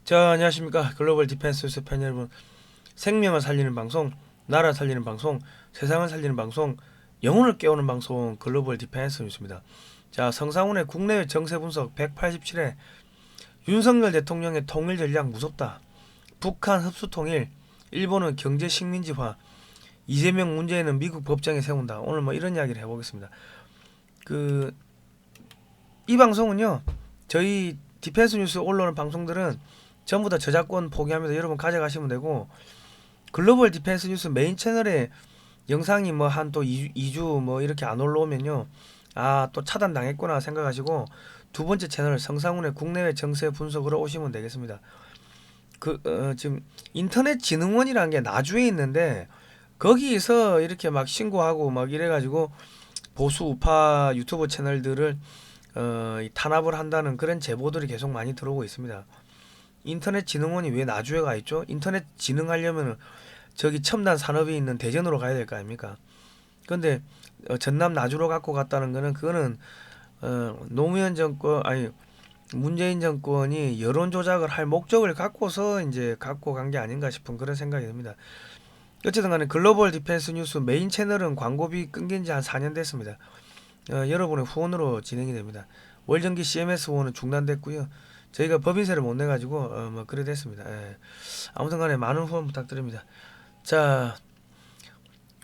자, 안녕하십니까. 글로벌 디펜스 뉴스 팬 여러분. 생명을 살리는 방송, 나라 살리는 방송, 세상을 살리는 방송, 영혼을 깨우는 방송, 글로벌 디펜스 뉴스입니다. 자, 성상훈의 국내외 정세 분석 187회. 윤석열 대통령의 통일 전략 무섭다. 북한 흡수 통일, 일본은 경제 식민지화, 이재명 문재인은 미국 법정에 세운다. 오늘 뭐 이런 이야기를 해보겠습니다. 이 방송은요, 저희 디펜스 뉴스 올라오는 방송들은 전부 다 저작권 포기하면서 여러분 가져가시면 되고, 글로벌 디펜스 뉴스 메인 채널에 영상이 뭐 한 또 2주 뭐 이렇게 안 올라오면요, 아, 또 차단당했구나 생각하시고 두 번째 채널 성상훈의 국내외 정세 분석으로 오시면 되겠습니다. 지금 인터넷 진흥원이라는 게 나주에 있는데, 거기서 이렇게 막 신고하고 막 이래가지고 보수 우파 유튜브 채널들을 탄압을 한다는 그런 제보들이 계속 많이 들어오고 있습니다. 인터넷 진흥원이 왜 나주에 가 있죠? 인터넷 진흥하려면 저기 첨단 산업이 있는 대전으로 가야 될 거 아닙니까? 근데 전남 나주로 갖고 갔다는 거는, 그거는 노무현 정권, 아니 문재인 정권이 여론 조작을 할 목적을 갖고서 이제 갖고 간 게 아닌가 싶은 그런 생각이 듭니다. 어쨌든 간에 글로벌 디펜스 뉴스 메인 채널은 광고비 끊긴 지 한 4년 됐습니다. 여러분의 후원으로 진행이 됩니다. 월정기 CMS 후원은 중단됐고요. 저희가 법인세를 못 내가지고 뭐 그래 됐습니다. 예. 아무튼 간에 많은 후원 부탁드립니다. 자,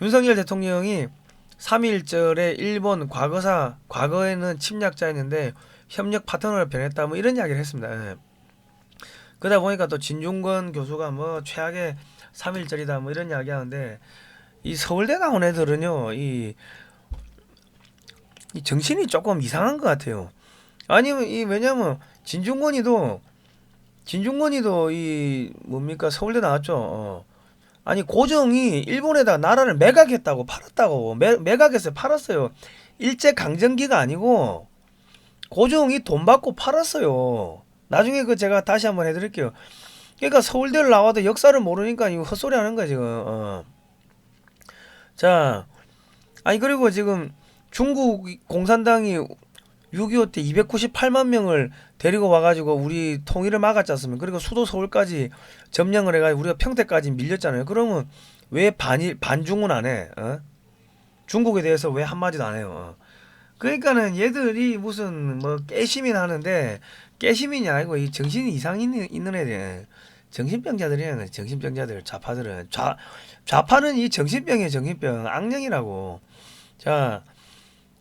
윤석열 대통령이 3.1절에 일본 과거에는 침략자였는데 협력 파트너로 변했다, 뭐 이런 이야기를 했습니다. 예. 그러다 보니까 또 진중권 교수가 뭐 최악의 3.1절이다 뭐 이런 이야기 하는데, 이 서울대 나온 애들은요, 이 정신이 조금 이상한 것 같아요. 아니면 왜냐면 진중권이도 이 뭡니까, 서울대 나왔죠. 아니, 고정이 일본에다 나라를 매각했다고, 팔았다고. 매각해서 팔았어요. 일제 강점기가 아니고 고종이 돈 받고 팔았어요. 나중에 그 제가 다시 한번 해드릴게요. 그러니까 서울대를 나와도 역사를 모르니까 이거 헛소리 하는 거야 지금. 자, 아니 그리고 지금 중국 공산당이 6.25 때 298만 명을 데리고 와가지고 우리 통일을 막았지 않습니까? 그리고 수도 서울까지 점령을 해가지고 우리가 평택까지 밀렸잖아요. 그러면 왜 반중은 안 해? 중국에 대해서 왜 한마디도 안 해요? 그러니까는 얘들이 무슨 뭐 깨시민 하는데, 깨시민이 아니고 이 정신이 이상 있는 애들, 정신병자들이야. 정신병자들, 좌파들은 좌파는 이 정신병이에요. 정신병, 악령이라고. 자,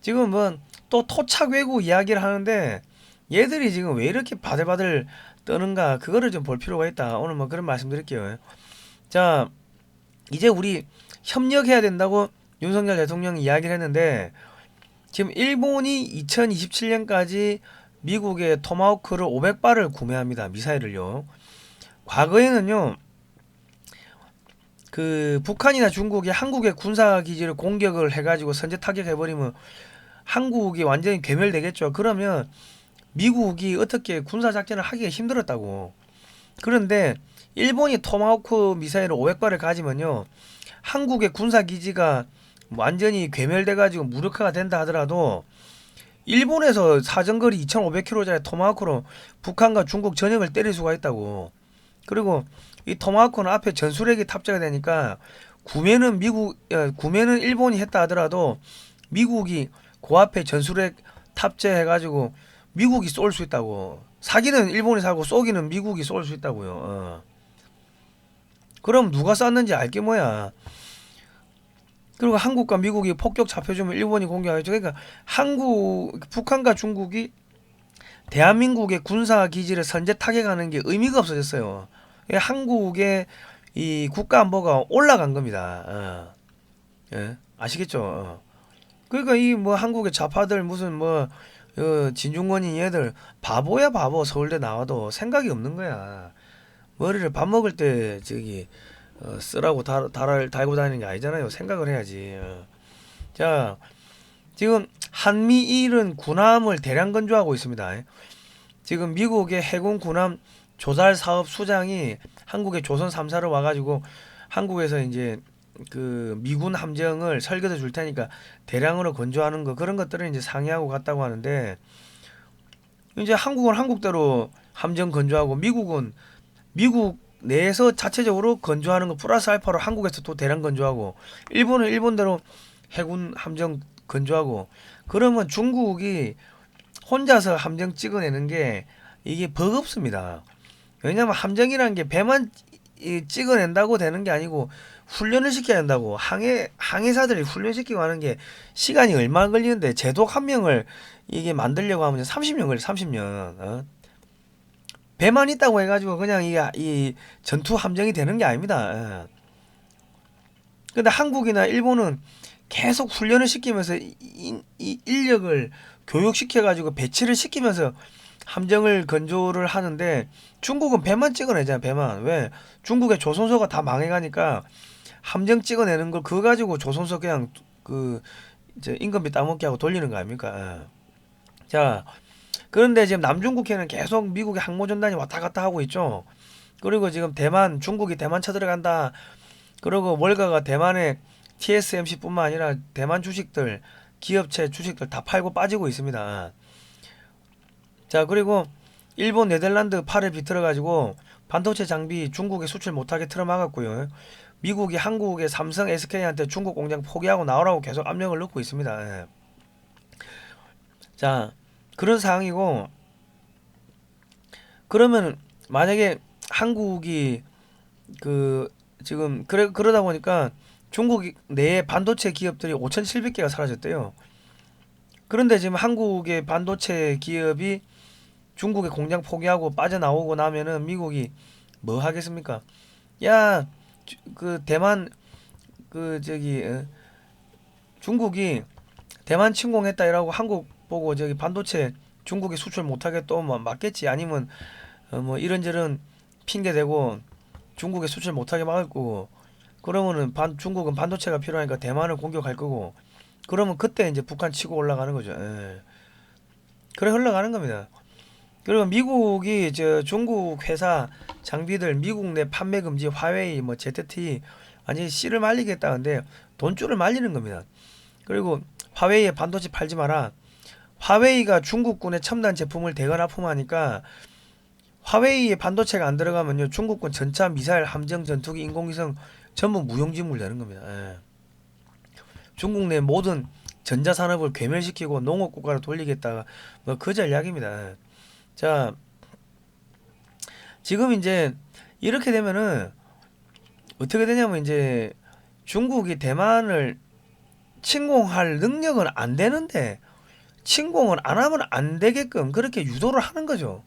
지금 뭐 또 토착 외구 이야기를 하는데, 얘들이 지금 왜 이렇게 바들바들 떠는가, 그거를 좀 볼 필요가 있다. 오늘 뭐 그런 말씀 드릴게요. 자, 이제 우리 협력해야 된다고 윤석열 대통령이 이야기를 했는데, 지금 일본이 2027년까지 미국의 토마호크를 500발을 구매합니다. 미사일을요. 과거에는요, 그 북한이나 중국이 한국의 군사 기지를 공격을 해가지고 선제 타격해버리면 한국이 완전히 괴멸되겠죠. 그러면 미국이 어떻게 군사 작전을 하기가 힘들었다고. 그런데 일본이 토마호크 미사일 500발을 가지면요, 한국의 군사 기지가 완전히 괴멸돼가지고 무력화가 된다 하더라도 일본에서 사정거리 2,500km짜리 토마호크로 북한과 중국 전역을 때릴 수가 있다고. 그리고 이 토마호크는 앞에 전술핵이 탑재가 되니까 구매는 일본이 했다 하더라도 미국이 그 앞에 전술핵 탑재해가지고 미국이 쏠 수 있다고. 사기는 일본이 사고 쏘기는 미국이 쏠 수 있다고요. 그럼 누가 쐈는지 알게 뭐야. 그리고 한국과 미국이 폭격 잡혀주면 일본이 공격하죠. 그러니까 북한과 중국이 대한민국의 군사 기지를 선제 타격하는 게 의미가 없어졌어요. 한국의 이 국가 안보가 올라간 겁니다. 예? 아시겠죠? 그러니까 이 뭐 한국의 좌파들 무슨 뭐 진중권이 얘들 바보야 바보. 서울대 나와도 생각이 없는 거야. 머리를 밥 먹을 때 저기 쓰라고 달고 다니는 게 아니잖아요. 생각을 해야지. 자, 지금 한미일은 군함을 대량 건조하고 있습니다. 지금 미국의 해군 군함 조달 사업 수장이 한국의 조선 3사를 와가지고 한국에서 이제 그 미군 함정을 설계도 줄 테니까 대량으로 건조하는 거, 그런 것들은 이제 상의하고 갔다고 하는데, 이제 한국은 한국대로 함정 건조하고 미국은 미국 내에서 자체적으로 건조하는 거 플러스 알파로 한국에서 또 대량 건조하고 일본은 일본대로 해군 함정 건조하고 그러면 중국이 혼자서 함정 찍어내는 게 이게 버겁습니다. 왜냐면 함정이라는 게 배만 찍어낸다고 되는 게 아니고 훈련을 시켜야 한다고 항해사들이 훈련시키고 하는 게 시간이 얼마 걸리는데 제독 한 명을 이게 만들려고 하면 30년 걸려 30년 배만 있다고 해가지고 그냥 이 전투 함정이 되는 게 아닙니다. 근데 한국이나 일본은 계속 훈련을 시키면서 이 인력을 교육시켜가지고 배치를 시키면서 함정을 건조를 하는데 중국은 배만 찍어내잖아요. 배만. 왜? 중국의 조선소가 다 망해가니까 함정 찍어내는 걸 그거 가지고 조선소 그냥 그 이제 임금비 따먹게 하고 돌리는 거 아닙니까? 자, 그런데 지금 남중국해는 계속 미국의 항모전단이 왔다 갔다 하고 있죠. 그리고 지금 대만, 중국이 대만 쳐들어간다. 그리고 월가가 대만의 TSMC뿐만 아니라 대만 주식들, 기업체 주식들 다 팔고 빠지고 있습니다. 자, 그리고 일본, 네덜란드 팔을 비틀어가지고 반도체 장비 중국에 수출 못하게 틀어막았고요. 미국이 한국의 삼성, SK한테 중국 공장 포기하고 나오라고 계속 압력을 넣고 있습니다. 예. 자, 그런 상황이고 그러면 만약에 한국이 그 지금 그러다 보니까 중국 내 반도체 기업들이 5,700개가 사라졌대요. 그런데 지금 한국의 반도체 기업이 중국의 공장 포기하고 빠져나오고 나면은 미국이 뭐 하겠습니까? 야, 그 대만 그 저기 중국이 대만 침공했다 이라고 한국 보고 저기 반도체 중국에 수출 못하게 또 뭐 막겠지. 아니면 뭐 이런저런 핑계 대고 중국에 수출 못하게 막을 거고 그러면은 중국은 반도체가 필요하니까 대만을 공격할 거고 그러면 그때 이제 북한 치고 올라가는 거죠. 예. 그래 흘러가는 겁니다. 그리고 미국이 저 중국 회사 장비들 미국 내 판매 금지 화웨이 뭐 ZTE 완전히 씨를 말리겠다는데 돈줄을 말리는 겁니다. 그리고 화웨이에 반도체 팔지 마라. 화웨이가 중국군의 첨단 제품을 대거 납품하니까 화웨이에 반도체가 안 들어가면요 중국군 전차 미사일 함정 전투기 인공위성 전부 무용지물 되는 겁니다. 예. 중국 내 모든 전자산업을 괴멸시키고 농업국가로 돌리겠다 뭐 그 전략입니다. 자, 지금 이제 이렇게 되면은 어떻게 되냐면 이제 중국이 대만을 침공할 능력은 안 되는데 침공을 안 하면 안 되게끔 그렇게 유도를 하는 거죠.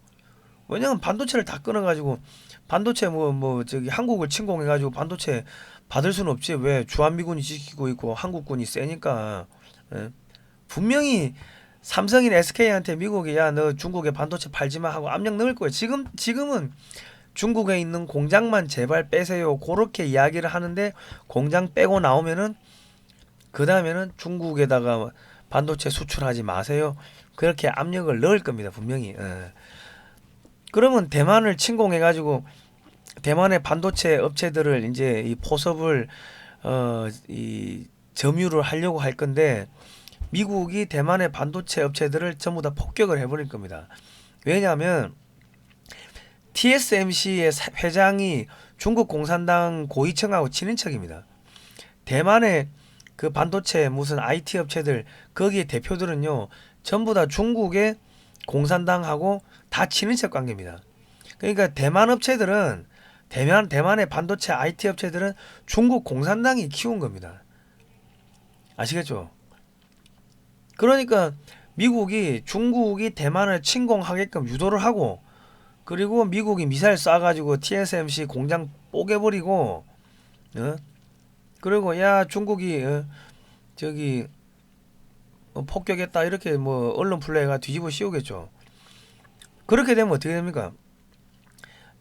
왜냐면 반도체를 다 끊어가지고 반도체 뭐 저기 한국을 침공해가지고 반도체 받을 수는 없지. 왜? 주한미군이 지키고 있고 한국군이 세니까. 예? 분명히 삼성이나 SK한테 미국이 야 너 중국에 반도체 팔지마 하고 압력 넣을 거예요. 지금은 중국에 있는 공장만 제발 빼세요. 그렇게 이야기를 하는데 공장 빼고 나오면은 그 다음에는 중국에다가 반도체 수출하지 마세요. 그렇게 압력을 넣을 겁니다. 분명히. 예. 그러면 대만을 침공해가지고 대만의 반도체 업체들을 이제 이 포섭을 이 점유를 하려고 할 건데 미국이 대만의 반도체 업체들을 전부 다 폭격을 해버릴 겁니다. 왜냐하면 TSMC의 회장이 중국 공산당 고위층하고 친인척입니다. 대만의 그 반도체 무슨 IT 업체들 거기에 대표들은요 전부 다 중국의 공산당하고 다 친인척 관계입니다. 그러니까 대만 업체들은 대만의 반도체 IT 업체들은 중국 공산당이 키운 겁니다. 아시겠죠? 그러니까 미국이 중국이 대만을 침공하게끔 유도를 하고 그리고 미국이 미사일 쏴가지고 TSMC 공장 뽀개버리고 그리고 야 중국이 저기 폭격했다 이렇게 뭐 언론 플레이가 뒤집어 씌우겠죠. 그렇게 되면 어떻게 됩니까?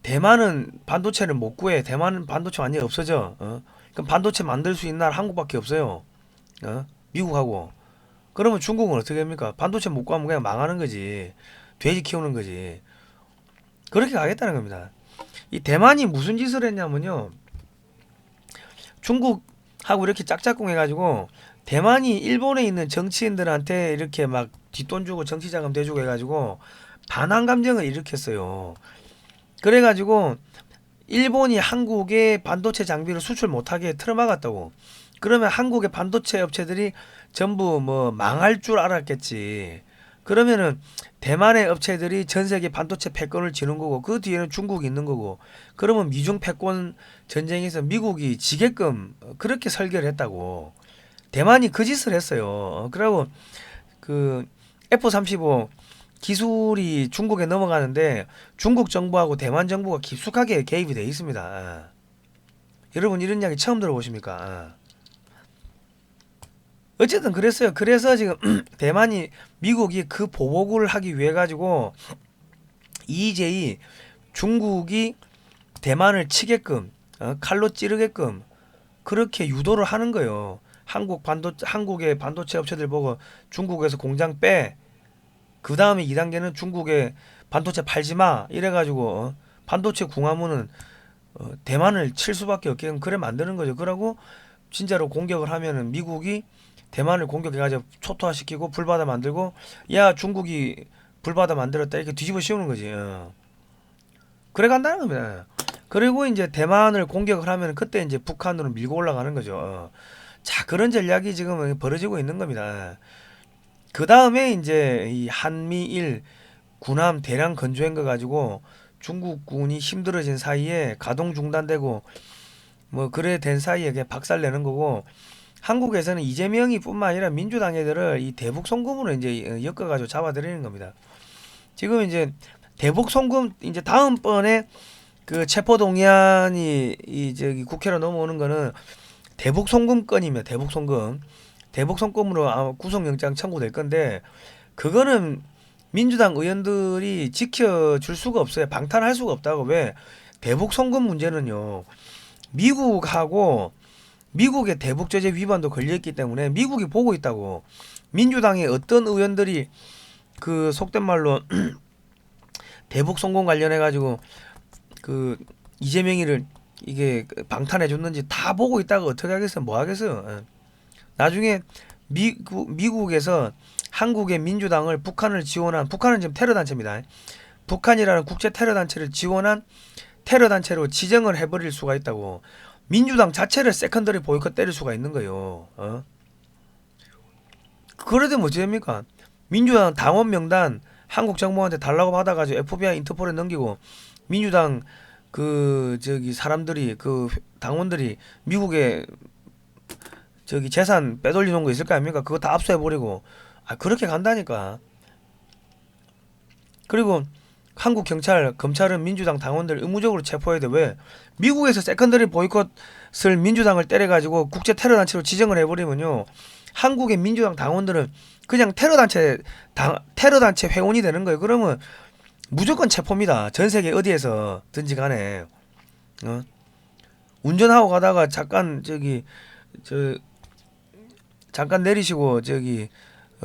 대만은 반도체를 못 구해. 대만은 반도체 완전히 없어져. 그럼 반도체 만들 수 있는 나라 한국밖에 없어요. 미국하고. 그러면 중국은 어떻게 됩니까? 반도체 못 구하면 그냥 망하는 거지. 돼지 키우는 거지. 그렇게 가겠다는 겁니다. 이 대만이 무슨 짓을 했냐면요. 중국하고 이렇게 짝짝꿍 해가지고 대만이 일본에 있는 정치인들한테 이렇게 막 뒷돈 주고 정치자금 대주고 해가지고 반환 감정을 일으켰어요. 그래가지고 일본이 한국에 반도체 장비를 수출 못하게 틀어막았다고. 그러면 한국의 반도체 업체들이 전부 뭐 망할 줄 알았겠지. 그러면은 대만의 업체들이 전 세계 반도체 패권을 쥐는 거고 그 뒤에는 중국이 있는 거고 그러면 미중 패권 전쟁에서 미국이 지게끔 그렇게 설계를 했다고. 대만이 그 짓을 했어요. 그리고 그 F-35 기술이 중국에 넘어가는데 중국 정부하고 대만 정부가 깊숙하게 개입이 돼 있습니다. 여러분 이런 이야기 처음 들어보십니까? 어쨌든 그랬어요. 그래서 지금 대만이 미국이 그 보복을 하기 위해 가지고 EJ 중국이 대만을 치게끔 칼로 찌르게끔 그렇게 유도를 하는 거예요. 한국의 반도체 업체들 보고 중국에서 공장 빼. 그 다음에 2단계는 중국에 반도체 팔지 마. 이래가지고 반도체 궁화문은 대만을 칠 수밖에 없게끔 그래 만드는 거죠. 그러고 진짜로 공격을 하면은 미국이 대만을 공격해가지고 초토화시키고 불바다 만들고 야 중국이 불바다 만들었다 이렇게 뒤집어 씌우는 거지. 그래 간다는 겁니다. 그리고 이제 대만을 공격을 하면 그때 이제 북한으로 밀고 올라가는 거죠. 자 그런 전략이 지금 벌어지고 있는 겁니다. 그 다음에 이제 이 한미일 군함 대량 건조한 거 가지고 중국군이 힘들어진 사이에 가동 중단되고 뭐 그래 된 사이에 그냥 박살내는 거고 한국에서는 이재명이 뿐만 아니라 민주당 애들을 이 대북 송금으로 이제 엮어가지고 잡아들이는 겁니다. 지금 이제 대북 송금 이제 다음번에 그 체포 동의안이 이 저기 국회로 넘어오는 거는 대북 송금 건이며 대북 송금. 대북 송금으로 아마 구속영장 청구될 건데 그거는 민주당 의원들이 지켜줄 수가 없어요. 방탄할 수가 없다고. 왜? 대북 송금 문제는요. 미국하고 미국의 대북 제재 위반도 걸려있기 때문에 미국이 보고 있다고. 민주당의 어떤 의원들이 그 속된 말로 대북 송금 관련해 가지고 그 이재명이를 이게 방탄해 줬는지 다 보고 있다가 어떻게 하겠어요? 뭐 하겠어요? 나중에 미국에서 한국의 민주당을 북한을 지원한 북한은 지금 테러 단체입니다. 북한이라는 국제 테러 단체를 지원한 테러 단체로 지정을 해버릴 수가 있다고. 민주당 자체를 세컨더리 보이콧 때릴 수가 있는 거예요. 그래도 뭐지 됩니까? 민주당 당원 명단 한국 정부한테 달라고 받아가지고 FBI 인터폴에 넘기고 민주당 그 저기 사람들이 그 당원들이 미국에 저기 재산 빼돌려 놓은 거 있을 거 아닙니까? 그거 다 압수해 버리고 그렇게 간다니까. 그리고 한국 경찰, 검찰은 민주당 당원들 의무적으로 체포해야 돼. 왜? 미국에서 세컨더리 보이콧을 민주당을 때려가지고 국제 테러 단체로 지정을 해버리면요, 한국의 민주당 당원들은 그냥 테러 단체 회원이 되는 거예요. 그러면 무조건 체포입니다. 전 세계 어디에서든지 간에. 운전하고 가다가 잠깐 잠깐 내리시고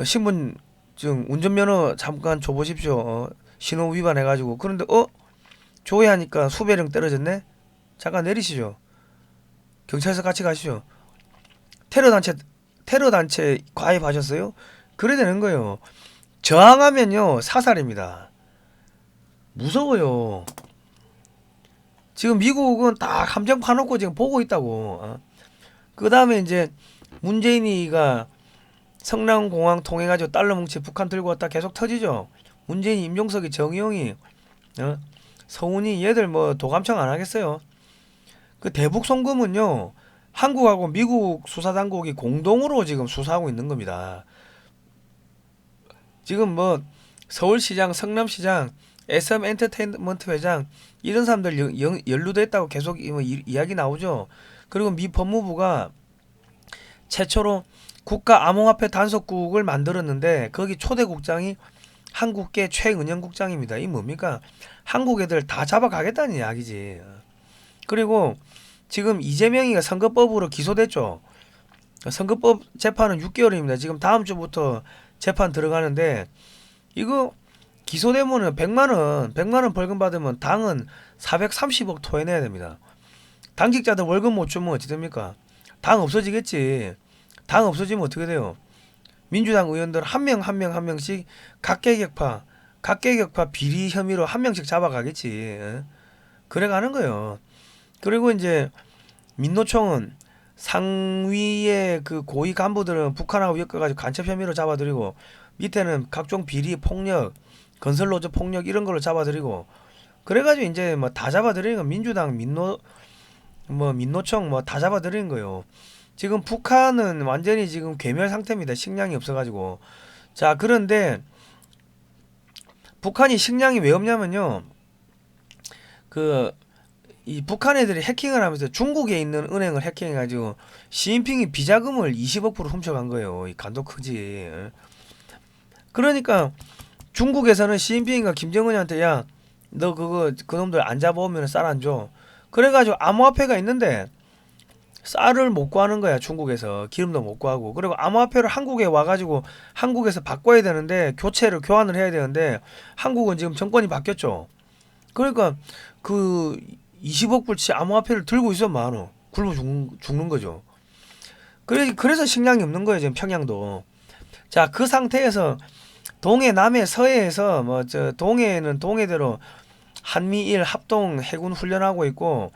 신분증 운전면허 잠깐 줘보십시오. 신호 위반해가지고. 그런데 조회하니까 수배령 떨어졌네. 잠깐 내리시죠. 경찰서 같이 가시죠. 테러 단체 가입하셨어요? 그래 되는 거예요. 저항하면요 사살입니다. 무서워요. 지금 미국은 딱 함정 파놓고 지금 보고 있다고. 그 다음에 이제 문재인이가 성남공항 통해가지고 달러 뭉치 북한 들고 왔다 계속 터지죠. 문재인, 임종석이, 정의용이, 서훈이 얘들 뭐 도감청 안 하겠어요. 그 대북 송금은요 한국하고 미국 수사당국이 공동으로 지금 수사하고 있는 겁니다. 지금 뭐 서울시장, 성남시장, SM 엔터테인먼트 회장 이런 사람들 연루됐다고 계속 이야기 나오죠. 그리고 미 법무부가 최초로 국가 암호화폐 단속국을 만들었는데 거기 초대국장이 한국계 최은영 국장입니다. 이 뭡니까? 한국 애들 다 잡아가겠다는 이야기지. 그리고 지금 이재명이가 선거법으로 기소됐죠. 선거법 재판은 6개월입니다. 지금 다음 주부터 재판 들어가는데 이거 기소되면은 100만 원 벌금 받으면 당은 430억 토해내야 됩니다. 당직자들 월급 못 주면 어찌 됩니까? 당 없어지겠지. 당 없어지면 어떻게 돼요? 민주당 의원들 한 명씩 각계격파 비리 혐의로 한 명씩 잡아가겠지. 그래 가는 거예요. 그리고 이제 민노총은 상위의 그 고위 간부들은 북한하고 엮어가지고 간첩 혐의로 잡아들이고 밑에는 각종 비리 폭력, 건설노조 폭력 이런 걸로 잡아들이고 그래가지고 이제 뭐 다 잡아들이는 거 민주당 민노총 뭐 다 잡아들이는 거요. 지금 북한은 완전히 지금 괴멸 상태입니다. 식량이 없어가지고. 자, 그런데 북한이 식량이 왜 없냐면요. 그 이 북한 애들이 해킹을 하면서 중국에 있는 은행을 해킹해가지고 시진핑이 비자금을 20억 불 훔쳐간 거예요. 이 간도 크지. 그러니까 중국에서는 시진핑이가 김정은한테 야, 너 그거 그놈들 안 잡아오면 쌀 안 줘. 그래가지고 암호화폐가 있는데 쌀을 못 구하는 거야. 중국에서 기름도 못 구하고. 그리고 암호화폐를 한국에 와가지고 한국에서 바꿔야 되는데 교환을 해야 되는데 한국은 지금 정권이 바뀌었죠. 그러니까 그 20억 불치 암호화폐를 들고 있어 많어. 굶어 죽는 거죠. 그래서 식량이 없는 거예요. 지금 평양도. 자, 그 상태에서 동해, 남해, 서해에서 뭐 저 동해는 동해대로 한미일 합동 해군 훈련하고 있고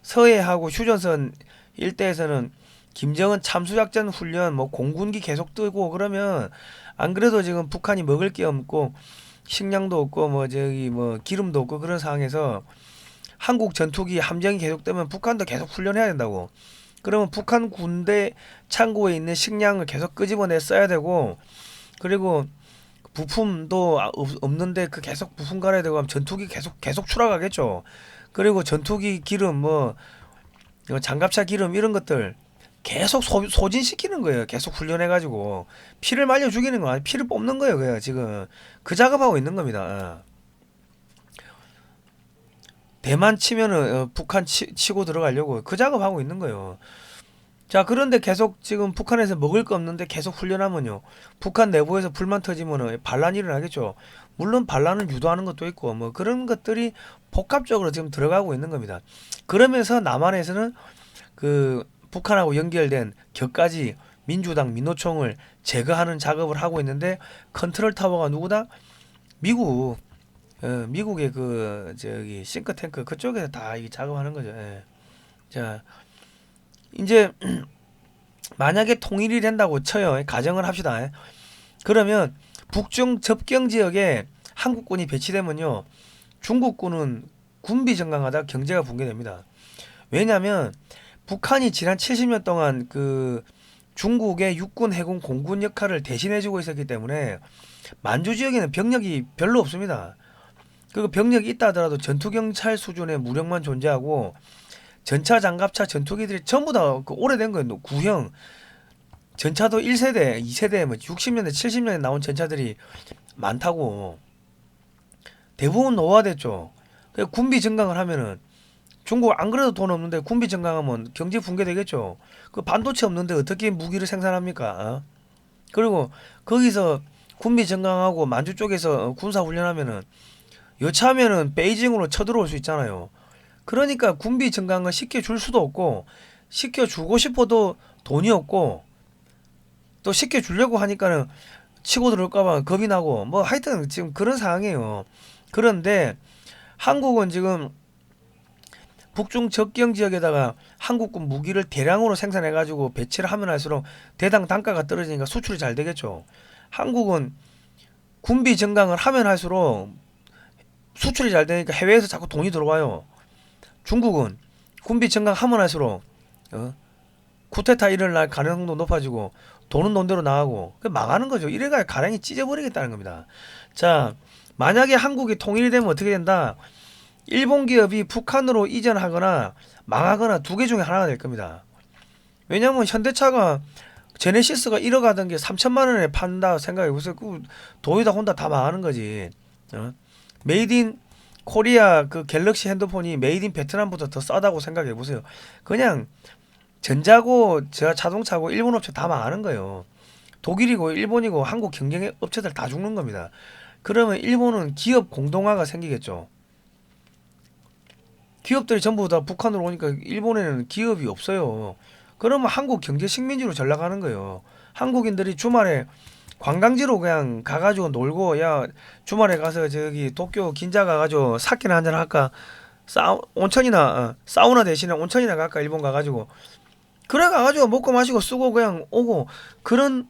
서해하고 휴전선 일대에서는 김정은 참수작전 훈련 뭐 공군기 계속 뜨고 그러면 안 그래도 지금 북한이 먹을 게 없고 식량도 없고 뭐 저기 뭐 기름도 없고 그런 상황에서 한국 전투기 함정이 계속 뜨면 북한도 계속 훈련해야 된다고. 그러면 북한 군대 창고에 있는 식량을 계속 끄집어내 써야 되고 그리고 부품도 없는데 그 계속 부품 갈아야 되고 하면 전투기 계속 추락하겠죠. 그리고 전투기 기름 뭐 장갑차 기름 이런 것들 계속 소진시키는 거예요. 계속 훈련해가지고 피를 말려 죽이는 거 아니 피를 뽑는 거예요. 그냥 지금 그 작업하고 있는 겁니다. 대만 치면은 북한 치고 들어가려고 그 작업하고 있는 거예요. 자, 그런데 계속 지금 북한에서 먹을 거 없는데 계속 훈련하면요. 북한 내부에서 불만 터지면은 반란이 일어나겠죠. 물론 반란을 유도하는 것도 있고 뭐 그런 것들이 복합적으로 지금 들어가고 있는 겁니다. 그러면서 남한에서는 그 북한하고 연결된 격가지 민주당 민노총을 제거하는 작업을 하고 있는데 컨트롤 타워가 누구다? 미국. 미국의 그 저기 싱크탱크 그쪽에서 다 이 작업하는 거죠. 예. 자, 이제 만약에 통일이 된다고 쳐요. 가정을 합시다. 그러면 북중 접경 지역에 한국군이 배치되면요. 중국군은 군비 정강하다 경제가 붕괴됩니다. 왜냐하면 북한이 지난 70년 동안 그 중국의 육군, 해군, 공군 역할을 대신해주고 있었기 때문에 만주 지역에는 병력이 별로 없습니다. 그리고 병력이 있다 하더라도 전투경찰 수준의 무력만 존재하고 전차, 장갑차, 전투기들이 전부 다 그 오래된 거예요. 구형 전차도 1세대, 2세대, 뭐 60년대, 70년대 나온 전차들이 많다고. 대부분 노화됐죠. 군비 증강을 하면은 중국 안 그래도 돈 없는데 군비 증강하면 경제 붕괴되겠죠. 그 반도체 없는데 어떻게 무기를 생산합니까? 그리고 거기서 군비 증강하고 만주 쪽에서 군사 훈련하면은 여차하면은 베이징으로 쳐들어올 수 있잖아요. 그러니까 군비 증강을 쉽게 줄 수도 없고 쉽게 주고 싶어도 돈이 없고 또 쉽게 주려고 하니까는 치고 들어올까봐 겁이 나고 뭐 하여튼 지금 그런 상황이에요. 그런데 한국은 지금 북중 접경 지역에다가 한국군 무기를 대량으로 생산해가지고 배치를 하면 할수록 대당 단가가 떨어지니까 수출이 잘 되겠죠. 한국은 군비 증강을 하면 할수록 수출이 잘 되니까 해외에서 자꾸 돈이 들어와요. 중국은 군비 증강하면 할수록 쿠데타 일어날 가능성도 높아지고 돈은 돈대로 나가고 망하는 거죠. 이래가 가랑이 찢어버리겠다는 겁니다. 자, 만약에 한국이 통일이 되면 어떻게 된다? 일본 기업이 북한으로 이전하거나 망하거나 두 개 중에 하나가 될 겁니다. 왜냐면 현대차가 제네시스가 1억 하던 게 3천만 원에 판다 생각해보세요. 그 도요타 혼다 다 망하는 거지. 메이드 인 코리아 그 갤럭시 핸드폰이 메이드 인 베트남보다 더 싸다고 생각해보세요. 그냥 전자고 자동차고 일본 업체 다 망하는 거예요. 독일이고 일본이고 한국 경쟁 업체들 다 죽는 겁니다. 그러면 일본은 기업 공동화가 생기겠죠. 기업들이 전부 다 북한으로 오니까 일본에는 기업이 없어요. 그러면 한국 경제 식민지로 전락하는 거예요. 한국인들이 주말에 관광지로 그냥 가가지고 놀고 야 주말에 가서 저기 도쿄 긴자 가가지고 사케나 한잔 할까 온천이나 사우나 대신에 온천이나 갈까 일본 가가지고 그래 가가지고 먹고 마시고 쓰고 그냥 오고 그런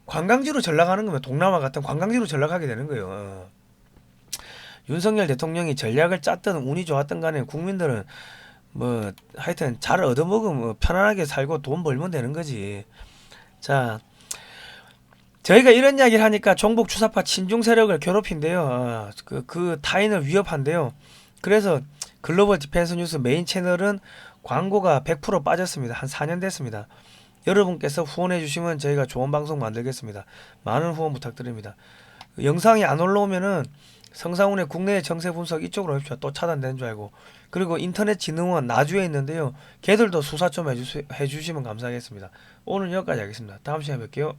관광지로 전락하는 거면 동남아 같은 관광지로 전락하게 되는 거예요. 윤석열 대통령이 전략을 짰든 운이 좋았든 간에 국민들은 뭐 하여튼 잘 얻어먹으면 편안하게 살고 돈 벌면 되는 거지. 자, 저희가 이런 이야기를 하니까 종북 주사파 친중 세력을 괴롭힌대요. 그 타인을 위협한대요. 그래서 글로벌 디펜스 뉴스 메인 채널은 광고가 100% 빠졌습니다. 한 4년 됐습니다. 여러분께서 후원해 주시면 저희가 좋은 방송 만들겠습니다. 많은 후원 부탁드립니다. 영상이 안 올라오면은 성상훈의 국내 정세 분석 이쪽으로 해주십시오. 또 차단되는 줄 알고. 그리고 인터넷진흥원 나주에 있는데요. 걔들도 수사 좀 해주시면 감사하겠습니다. 오늘 여기까지 하겠습니다. 다음 시간에 뵐게요.